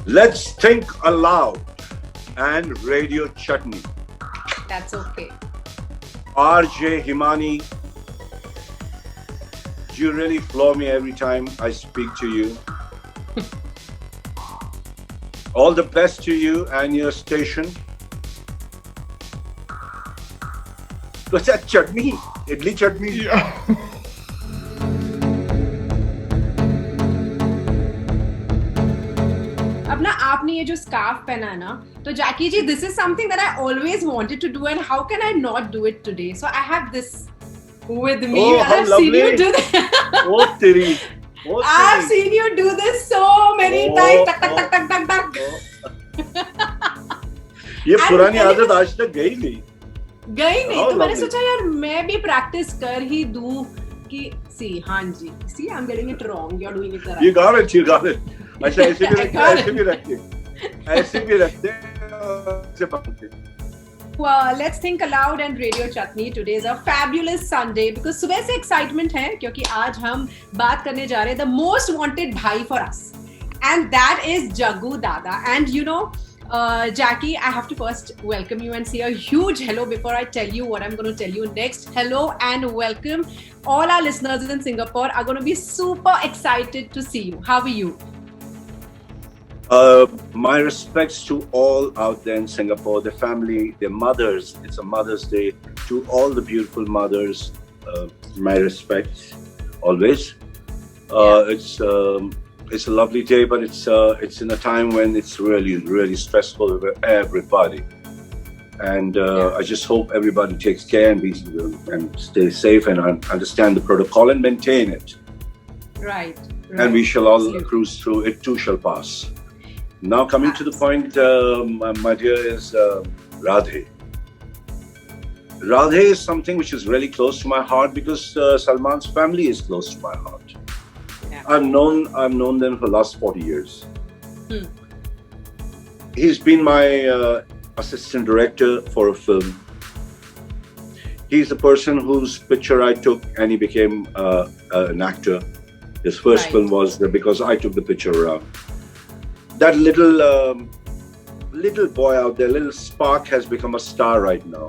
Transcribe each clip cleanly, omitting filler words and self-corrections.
Let's Think Aloud and Radio Chutney. That's okay. RJ Himani, you really floor me every time I speak to you. All the best to you and your station. What's that chutney? Idli chutney? Yeah. अब ना आपने ये जो scarf पहना है ना, तो जैकी जी, this is something that I always wanted to do, and how can I not do it today? So I have this with me. Oh, how I've seen you lovely. do that. Oh, teri. Oh, I've teri. seen you do this so many times. Tak, tak, tak, tak, tak, tak. ये पुरानी आदत आज तक गई नहीं. गई नहीं, How तो मैंने lovely. सोचा यार मैं भी प्रैक्टिस कर ही दूं कि हाँ जी, see I'm getting it wrong, you're doing it right. You got it, you got it. अच्छा ऐसे भी I रखते, got ऐसे it. भी रखते, ऐसे भी रखते, ऐसे पकड़ते. Let's Think Aloud and Radio Chutney. Today is a fabulous Sunday because सुबह से excitement है क्योंकि आज हम बात करने जा रहे हैं the most wanted bhai for us, and that is Jaggu Dada. And you know, Jackie, I have to first welcome you and say a huge hello before I tell you what I'm going to tell you next. Hello and welcome. All our listeners in Singapore are going to be super excited to see you. How are you? My respects to all out there in Singapore, their family, their mothers. It's a Mother's Day. To all the beautiful mothers, my respects always. It's a lovely day, but it's in a time when it's really stressful for everybody. And I just hope everybody takes care and stay safe and understand the protocol and maintain it. Right. And we shall all Absolutely. cruise through. It too shall pass. Now coming to the point, my dear, is RADHE. RADHE is something which is really close to my heart because Salman's family is close to my heart. Yeah. I've known them for the last 40 years. Hmm. He's been my assistant director for a film. He's the person whose picture I took and he became an actor. His first Right. film was because I took the picture around. That little boy out there, little spark, has become a star right now.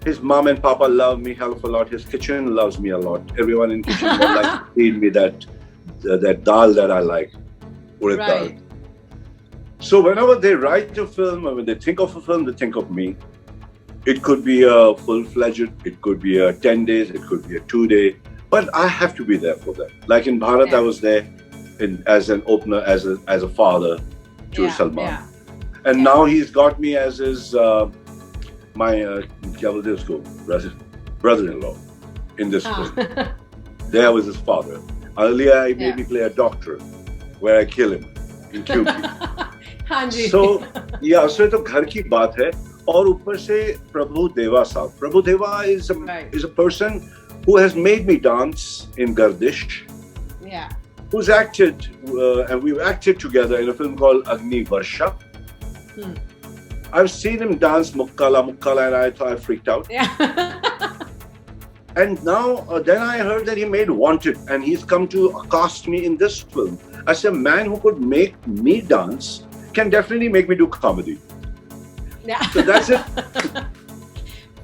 His mom and papa love me hell of a lot. His kitchen loves me a lot. Everyone in kitchen would like to feed me that dal that I like. Urad dal. Right. So whenever they write a film, or when they think of a film, they think of me. It could be a full-fledged, it could be a 10 days, it could be a 2-day, but I have to be there for them. Like in Bharat, Yeah. I was there as an opener, as a father to Salman. Yeah. And Yeah. now he's got me as his brother-in-law in this film. There was his father. Earlier, he made me play a doctor, where I kill him in QB. हाँ जी. So, yeah, so तो घर की बात है. और ऊपर से प्रभु देवा साहब. Prabhu Deva is a person who has made me dance in Gardish. Yeah. Who's acted, and we've acted together in a film called Agni Varsha. Hmm. I've seen him dance Mukkala, and I thought I freaked out. Yeah. And now, then I heard that he made Wanted, and he's come to cast me in this film. As a man who could make me dance, can definitely make me do comedy. Yeah. So that's it.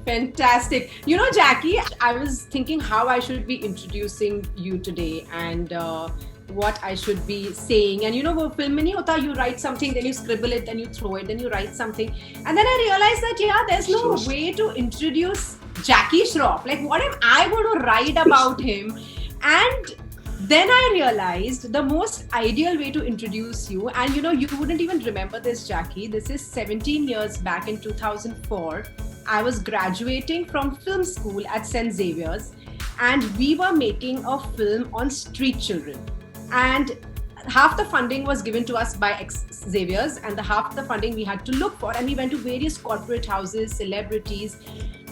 Fantastic. You know, Jackie, I was thinking how I should be introducing you today and what I should be saying. And you know, wo film mein nahi hota, you write something, then you scribble it, then you throw it, then you write something. And then I realized that, yeah, there's no way to introduce Jackie Shroff. Like, what am I going to write about him? And then I realized the most ideal way to introduce you, and you know, you wouldn't even remember this, Jackie. This is 17 years back in 2004. I was graduating from film school at St. Xavier's, and we were making a film on street children. And half the funding was given to us by Xavier's, and the half the funding we had to look for. And we went to various corporate houses, celebrities.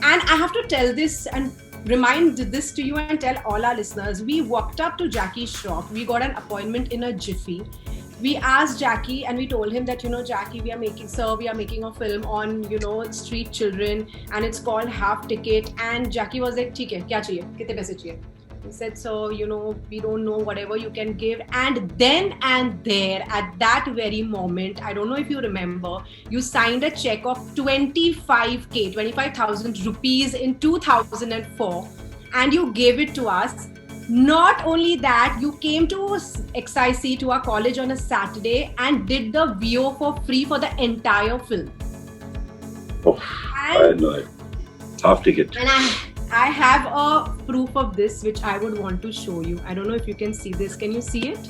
And I have to tell this and remind this to you and tell all our listeners. We walked up to Jackie Shroff. We got an appointment in a jiffy. We asked Jackie and we told him that, you know, Jackie, we are making a film on, you know, street children, and it's called Half Ticket. And Jackie was like, "ठीक है, क्या चाहिए? कितने पैसे चाहिए?" He said, so, we don't know whatever you can give. And then and there, at that very moment, I don't know if you remember, you signed a check of 25,000 rupees in 2004, and you gave it to us. Not only that, you came to XIC, to our college on a Saturday, and did the VO for free for the entire film. Oh, I know it. Half ticket. And I have a proof of this, which I would want to show you. I don't know if you can see this. Can you see it?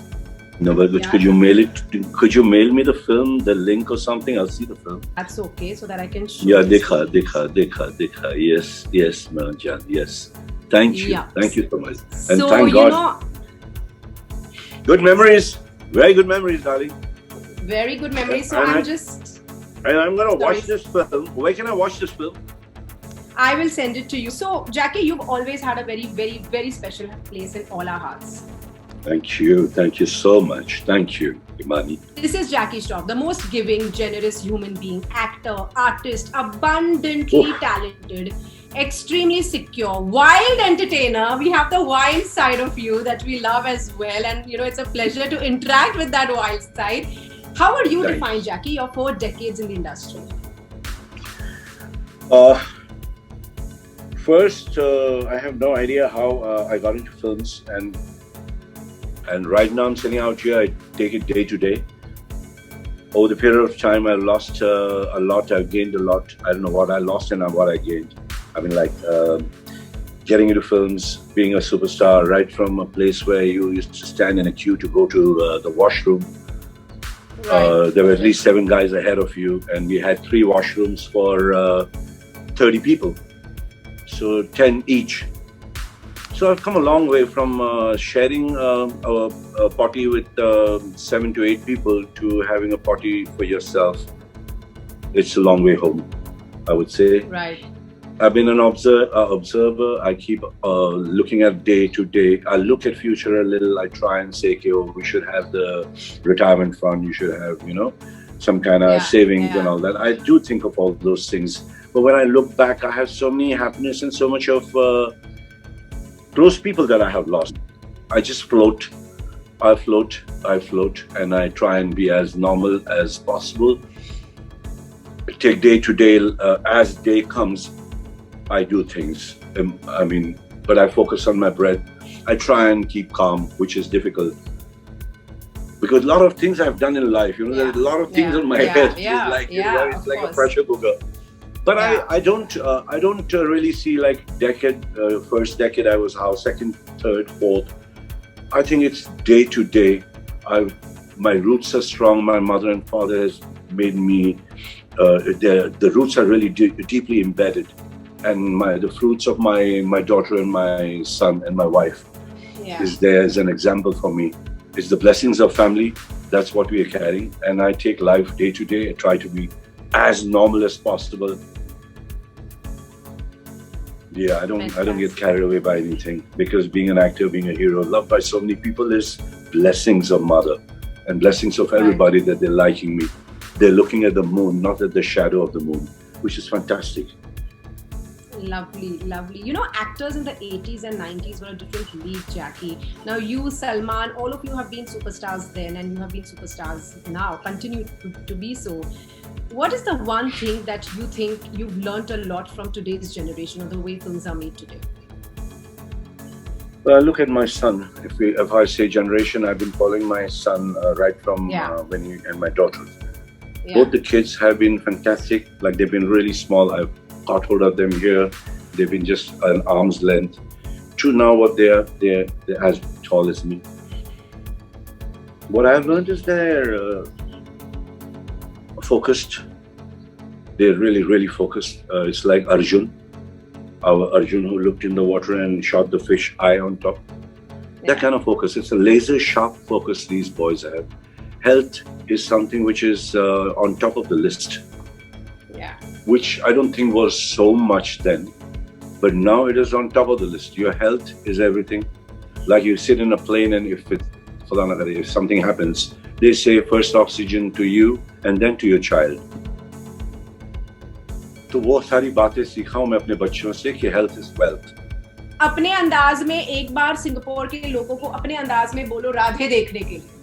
No, but could you mail it? Could you mail me the film, the link or something? I'll see the film. That's okay, so that I can show. Yeah, dekha. Yes, Manjan. Yes. Thank you. Yeah. Thank you so much. And so, thank God. Good memories. Very good memories, darling. Very good memories. So I'm going to watch this film. Where can I watch this film? I will send it to you. So, Jackie, you've always had a very, very, very special place in all our hearts. Thank you. Thank you so much. Thank you, Himani. This is Jackie Shroff, the most giving, generous human being, actor, artist, abundantly talented, extremely secure, wild entertainer. We have the wild side of you that we love as well. And, it's a pleasure to interact with that wild side. How would you define, Jackie, your 4 decades in the industry? First, I have no idea how I got into films, and right now I'm sitting out here. I take it day to day. Over the period of time, I lost a lot. I gained a lot. I don't know what I lost and what I gained. I mean, like getting into films, being a superstar, right from a place where you used to stand in a queue to go to the washroom. Right. There were at least 7 guys ahead of you, and we had 3 washrooms for 30 people. So 10 each. So I've come a long way from sharing a potty with 7 to 8 people to having a potty for yourself. It's a long way home, I would say. Right. I've been an observer. I keep looking at day to day. I look at future a little. I try and say, okay, we should have the retirement fund. You should have, some kind of savings and all that. I do think of all those things. But when I look back, I have so many happiness and so much of close people that I have lost. I just float. I float, and I try and be as normal as possible. Take day to day, as day comes, I do things. But I focus on my breath. I try and keep calm, which is difficult. Because a lot of things I've done in life, there's a lot of things in my head. It's like a pressure cooker. But I don't really see like decade. First decade I was how, second, third, fourth. I think it's day to day. My roots are strong. My mother and father has made me. The roots are really deeply embedded, and the fruits of my daughter and my son and my wife is there as an example for me. It's the blessings of family. That's what we are carrying, and I take life day to day. I try to be as normal as possible. Yeah, I don't get carried away by anything, because being an actor, being a hero, loved by so many people is blessings of mother and blessings of everybody that they're liking me. They're looking at the moon, not at the shadow of the moon, which is fantastic. Lovely. Actors in the 80s and 90s were a different league, Jackie. Now you, Salman, all of you have been superstars then, and you have been superstars now, continue to be so. What is the one thing that you think you've learned a lot from today's generation, or the way films are made today? Well, look at my son. If I say generation, I've been following my son right from and my daughter. Yeah. Both the kids have been fantastic. Like, they've been really small. I've caught hold of them here. They've been just an arm's length. To now what they're as tall as me. What I've learned is they're focused. They're really, really focused. It's like Arjun. Our Arjun who looked in the water and shot the fish eye on top. That kind of focus. It's a laser sharp focus these boys have. Health is something which is on top of the list. Yeah. Which I don't think was so much then. But now it is on top of the list. Your health is everything. Like, you sit in a plane, and if something happens, they say first oxygen to you and then to your child. तो वो सारी बातें सीखा हूँ मैं अपने बच्चों से कि health is wealth. अपने अंदाज में एक बार सिंगापुर के लोगों को अपने अंदाज में बोलो राधे देखने के लिए।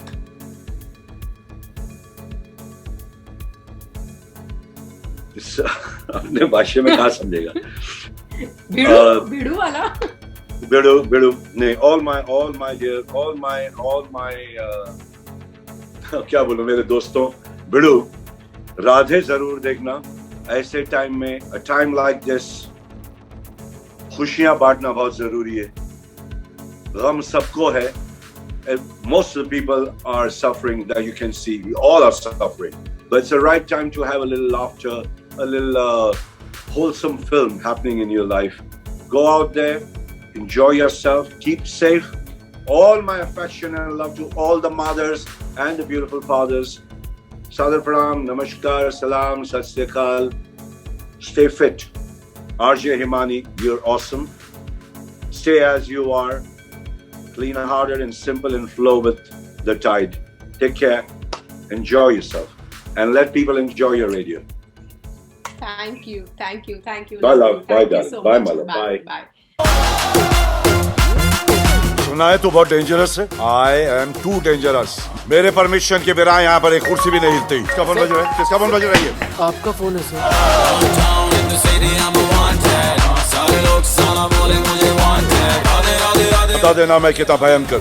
अपने भाषा में कहाँ समझेगा? भिड़ू वाला भिड़ू नहीं, all my dear, क्या बोलूं मेरे दोस्तों, भिड़ू राधे जरूर देखना। ऐसे टाइम में, a time like this, खुशियां बांटना बहुत जरूरी है। गम सबको है। Most of the people are suffering, that you can see. We all are suffering. But it's the right time to have a little laughter, a little wholesome film happening in your life. Go out there, enjoy yourself, keep safe. All my affection and love to all the mothers and the beautiful fathers. Sadar Pranam, Namaskar, Salam, Sat Sri Akal. Stay fit. RJ Himani, you're awesome. Stay as you are. Clean-hearted and simple and flow with the tide. Take care. Enjoy yourself. And let people enjoy your radio. Thank you. Bye, love. Bye, Thank you darling. so Bye, much. my love. Bye. Bye. सुना है तू बहुत dangerous है। I am too dangerous. मेरे permission के बिना यहाँ पर एक कुर्सी भी नहीं हिलती। किसका फोन बज रहा है? किसका फोन बज रही है? आपका फोन है सर। बता देना मैं कितना भयंकर।